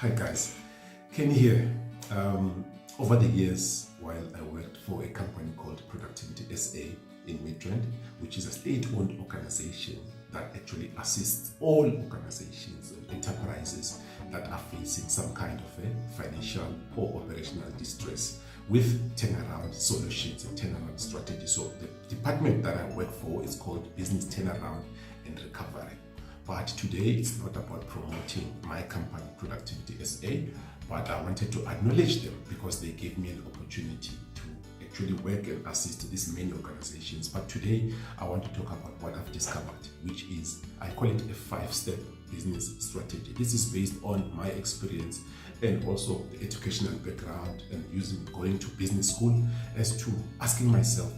Hi guys, Kenny here. Over the years, while I worked for a company called Productivity SA in Midrand, which is a state-owned organization that actually assists all organizations and enterprises that are facing some kind of a financial or operational distress with turnaround solutions and turnaround strategies. So the department that I work for is called Business Turnaround and Recovery. But today it's not about promoting my company, Productivity SA, but I wanted to acknowledge them because they gave me an opportunity to actually work and assist these many organizations. But today I want to talk about what I've discovered, which is, I call it a 5-step business strategy. This is based on my experience and also the educational background and going to business school as to asking myself,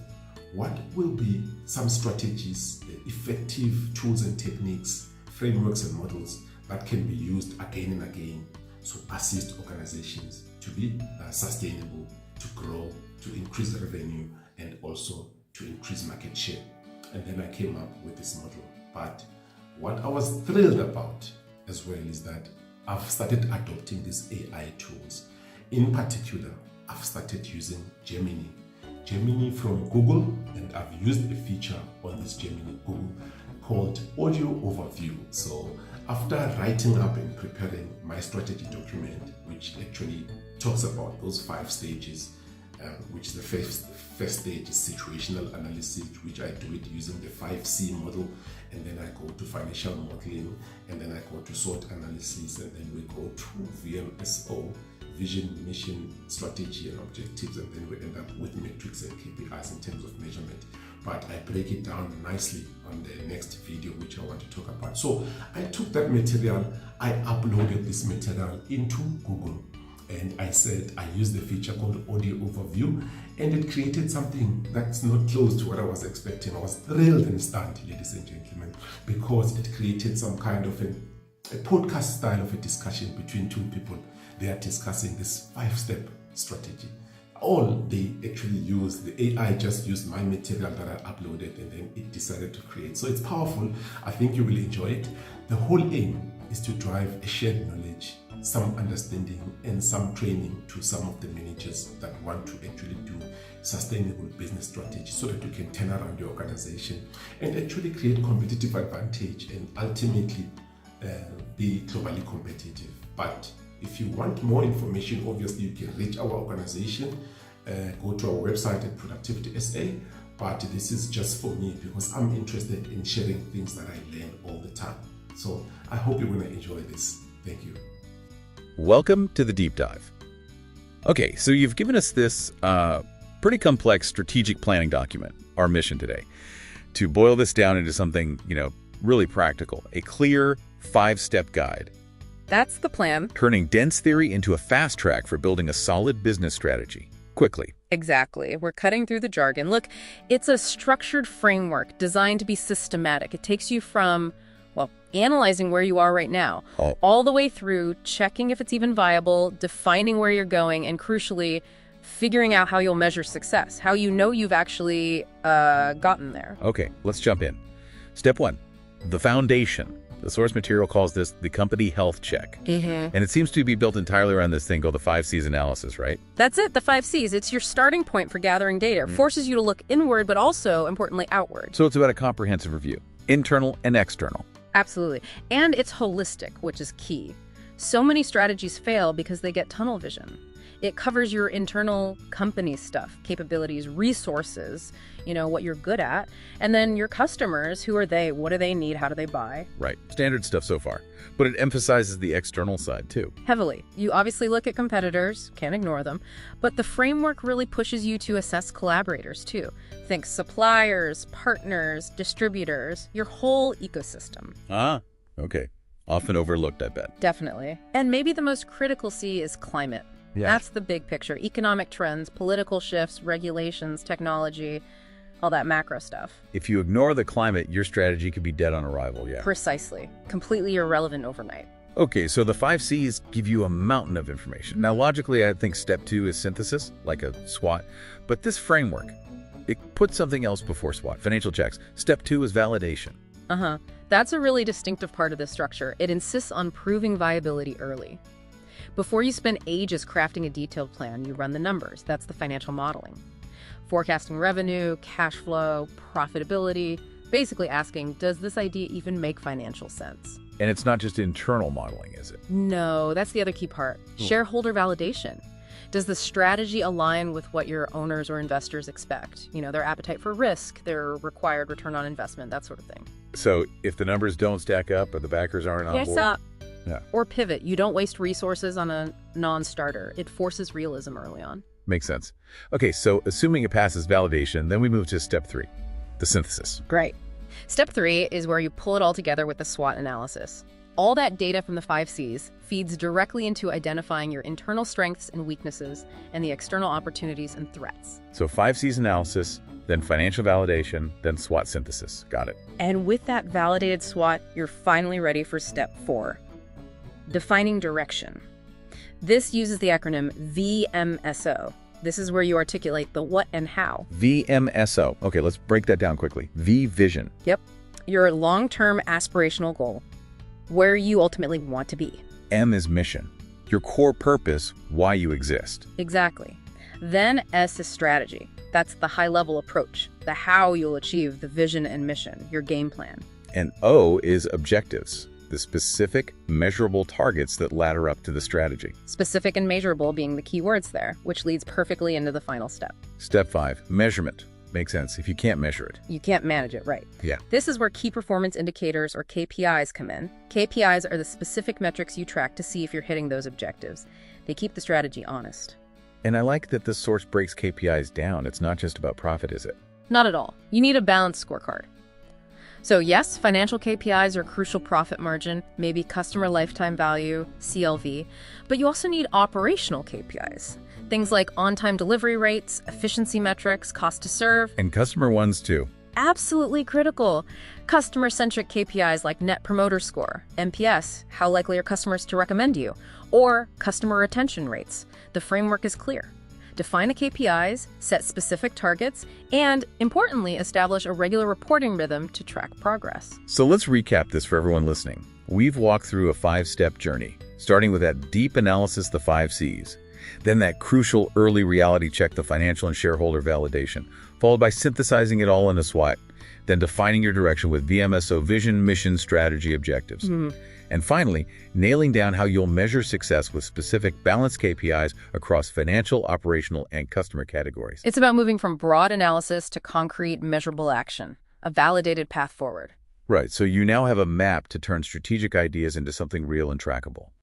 what will be some strategies, effective tools and techniques, frameworks and models that can be used again and again to assist organizations to be sustainable, to grow, to increase revenue, and also to increase market share. And then I came up with this model. But what I was thrilled about as well is that I've started adopting these AI tools. In particular, I've started using Gemini from Google, and I've used a feature on this Gemini Google called Audio Overview. So after writing up and preparing my strategy document, which actually talks about those 5 stages, which the first stage is situational analysis, which I do it using the 5C model, and then I go to financial modeling, and then I go to SWOT analysis, and then we go to VMSO, vision, mission, strategy, and objectives, and then we end up with metrics and KPIs in terms of measurement. But I break it down nicely on the next video, which I want to talk about. So I took that material, I uploaded this material into Google, and I said I used the feature called Audio Overview, and it created something that's not close to what I was expecting. I was thrilled and stunned, ladies and gentlemen, because it created some kind of a podcast style of a discussion between 2 people. They are discussing this 5-step strategy. All they actually used, the AI just used my material that I uploaded, and then it decided to create. So it's powerful. I think you will enjoy it. The whole aim is to drive a shared knowledge, some understanding, and some training to some of the managers that want to actually do sustainable business strategy so that you can turn around your organization and actually create competitive advantage and ultimately be globally competitive. But if you want more information, obviously you can reach our organization, go to our website at Productivity SA. But this is just for me because I'm interested in sharing things that I learn all the time. So I hope you're going to enjoy this. Thank you. Welcome to the deep dive. Okay, so you've given us this pretty complex strategic planning document, our mission today, to boil this down into something, really practical, a clear 5-step guide. That's the plan. Turning dense theory into a fast track for building a solid business strategy, quickly. Exactly. We're cutting through the jargon. Look, it's a structured framework designed to be systematic. It takes you from, analyzing where you are right now, all the way through checking if it's even viable, defining where you're going, and crucially, figuring out how you'll measure success, how you know you've actually gotten there. Okay, let's jump in. Step 1, the foundation. The source material calls this the company health check. And it seems to be built entirely around this thing called the 5 C's analysis, right? That's it, the 5 C's. It's your starting point for gathering data. It forces you to look inward, but also, importantly, outward. So it's about a comprehensive review, internal and external. Absolutely. And it's holistic, which is key. So many strategies fail because they get tunnel vision. It covers your internal company stuff, capabilities, resources, what you're good at, and then your customers, who are they, what do they need, how do they buy? Right. Standard stuff so far. But it emphasizes the external side, too. Heavily. You obviously look at competitors, can't ignore them, but the framework really pushes you to assess collaborators, too. Think suppliers, partners, distributors, your whole ecosystem. Ah, okay. Often overlooked, I bet. Definitely. And maybe the most critical C is climate. Yeah. That's the big picture. Economic trends, political shifts, regulations, technology, all that macro stuff. If you ignore the climate, your strategy could be dead on arrival, yeah. Precisely. Completely irrelevant overnight. Okay, so the 5 C's give you a mountain of information. Now, logically, I think step 2 is synthesis, like a SWOT. But this framework, it puts something else before SWOT, financial checks. Step 2 is validation. That's a really distinctive part of this structure. It insists on proving viability early. Before you spend ages crafting a detailed plan, you run the numbers. That's the financial modeling. Forecasting revenue, cash flow, profitability, basically asking, does this idea even make financial sense? And it's not just internal modeling, is it? No, that's the other key part. Shareholder validation. Does the strategy align with what your owners or investors expect? You know, their appetite for risk, their required return on investment, that sort of thing. So if the numbers don't stack up or the backers aren't on board... Yeah. Or pivot. You don't waste resources on a non-starter. It forces realism early on. Makes sense. Okay, so assuming it passes validation, then we move to step 3, the synthesis. Great. Step 3 is where you pull it all together with the SWOT analysis. All that data from the 5 C's feeds directly into identifying your internal strengths and weaknesses and the external opportunities and threats. So 5 C's analysis, then financial validation, then SWOT synthesis. Got it. And with that validated SWOT, you're finally ready for step 4, defining direction. This uses the acronym VMSO. This is where you articulate the what and how. VMSO. Okay, let's break that down quickly. V, vision. Yep. Your long-term aspirational goal, where you ultimately want to be. M is mission. Your core purpose, why you exist. Exactly. Then S is strategy. That's the high-level approach, the how you'll achieve the vision and mission, your game plan. And O is objectives, the specific, measurable targets that ladder up to the strategy. Specific and measurable being the key words there, which leads perfectly into the final step. Step 5, measurement. Makes sense. If you can't measure it, you can't manage it, right? Yeah. This is where key performance indicators, or KPIs, come in. KPIs are the specific metrics you track to see if you're hitting those objectives. They keep the strategy honest. And I like that this source breaks KPIs down. It's not just about profit, is it? Not at all. You need a balanced scorecard. So yes, financial KPIs are crucial: profit margin, maybe customer lifetime value, CLV, but you also need operational KPIs. Things like on-time delivery rates, efficiency metrics, cost to serve. And customer ones too. Absolutely critical. Customer-centric KPIs like Net Promoter Score, NPS, how likely are customers to recommend you, or customer retention rates. The framework is clear. Define the KPIs, set specific targets, and, importantly, establish a regular reporting rhythm to track progress. So let's recap this for everyone listening. We've walked through a 5-step journey, starting with that deep analysis, the 5 C's. Then that crucial early reality check, the financial and shareholder validation, followed by synthesizing it all in a SWOT, then defining your direction with VMSO, vision, mission, strategy, objectives. And finally, nailing down how you'll measure success with specific balanced KPIs across financial, operational, and customer categories. It's about moving from broad analysis to concrete, measurable action, a validated path forward. Right, so you now have a map to turn strategic ideas into something real and trackable.